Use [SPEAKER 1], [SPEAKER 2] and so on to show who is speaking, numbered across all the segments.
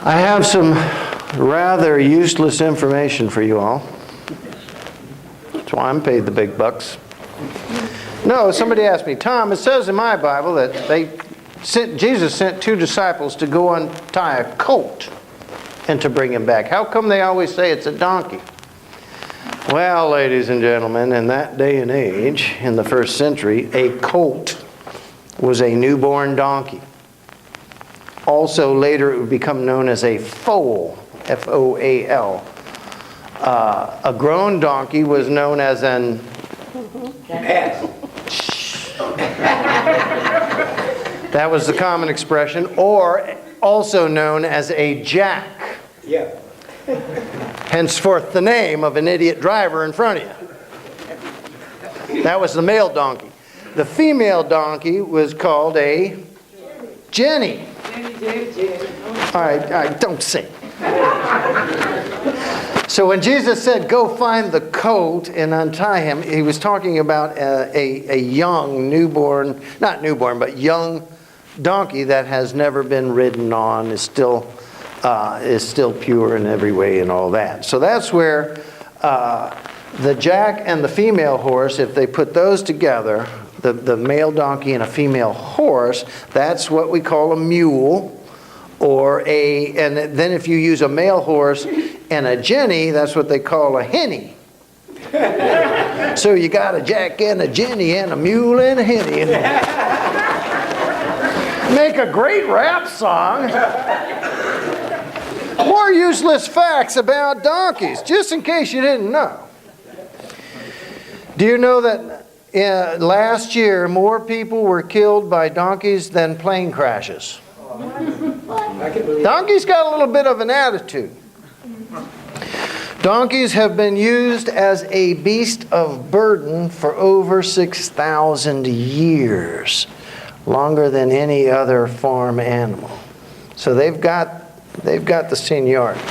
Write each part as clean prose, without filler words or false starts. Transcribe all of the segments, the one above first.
[SPEAKER 1] I have some rather useless information for you all. That's why I'm paid the big bucks. No, somebody asked me, Tom, it says in my Bible that Jesus sent 2 disciples to go untie a colt and to bring him back. How come they always say it's a donkey? Well, ladies and gentlemen, in that day and age, in the first century, a colt was a newborn donkey. Also, later it would become known as a foal, F-O-A-L. A grown donkey was known as an ass. That was the common expression, or also known as a jack.
[SPEAKER 2] Yeah.
[SPEAKER 1] Henceforth the name of an idiot driver in front of you. That was the male donkey. The female donkey was called a Jenny. All right, don't sing. So when Jesus said, go find the colt and untie him, he was talking about a young newborn, not newborn, but young donkey that has never been ridden on, is still pure in every way and all that. So that's where the jack and the female horse, if they put those together, the male donkey and a female horse, that's what we call a mule. And then if you use a male horse and a jenny, that's what they call a henny. So you got a jack and a jenny and a mule and a henny. Make a great rap song. More useless facts about donkeys, just in case you didn't know. Do you know that last year more people were killed by donkeys than plane crashes? Donkeys got a little bit of an attitude. Donkeys have been used as a beast of burden for over 6,000 years, longer than any other farm animal. So they've got the seniority.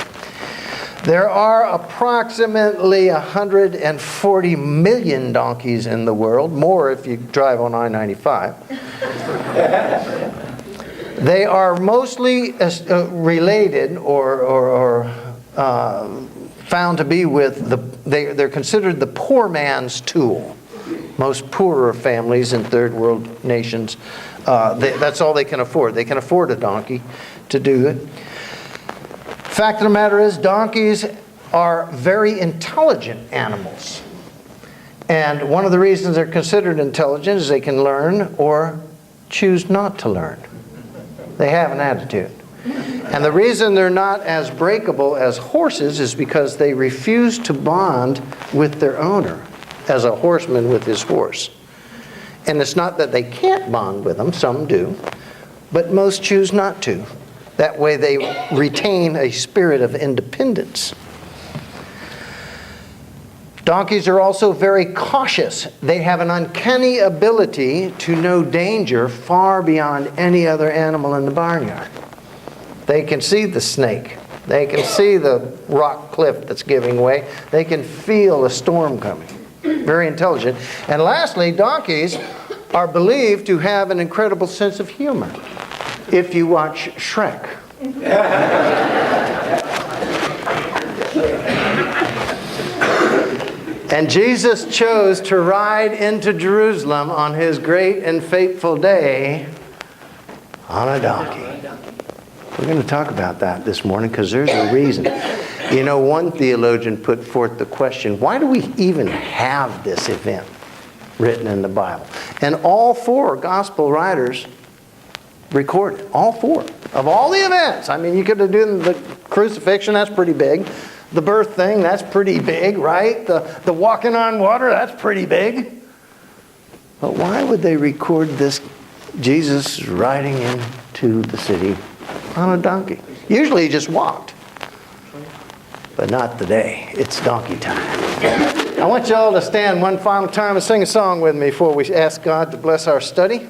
[SPEAKER 1] There are approximately 140 million donkeys in the world, more if you drive on I-95. They are mostly related or found to be with they're considered the poor man's tool. Most poorer families in third world nations, that's all they can afford. They can afford a donkey to do it. Fact of the matter is, donkeys are very intelligent animals. And one of the reasons they're considered intelligent is they can learn or choose not to learn. They have an attitude. And the reason they're not as breakable as horses is because they refuse to bond with their owner as a horseman with his horse. And it's not that they can't bond with them, some do, but most choose not to. That way they retain a spirit of independence. Donkeys are also very cautious. They have an uncanny ability to know danger far beyond any other animal in the barnyard. They can see the snake. They can see the rock cliff that's giving way. They can feel a storm coming. Very intelligent. And lastly, donkeys are believed to have an incredible sense of humor. If you watch Shrek. And Jesus chose to ride into Jerusalem on his great and fateful day on a donkey. We're going to talk about that this morning because there's a reason. You know, one theologian put forth the question, why do we even have this event written in the Bible? And all 4 gospel writers recorded, all 4 of all the events. I mean, you could have done the crucifixion, that's pretty big. The birth thing, that's pretty big, right? The walking on water, that's pretty big. But why would they record this Jesus riding into the city on a donkey? Usually he just walked. But not today. It's donkey time. I want you all to stand one final time and sing a song with me before we ask God to bless our study.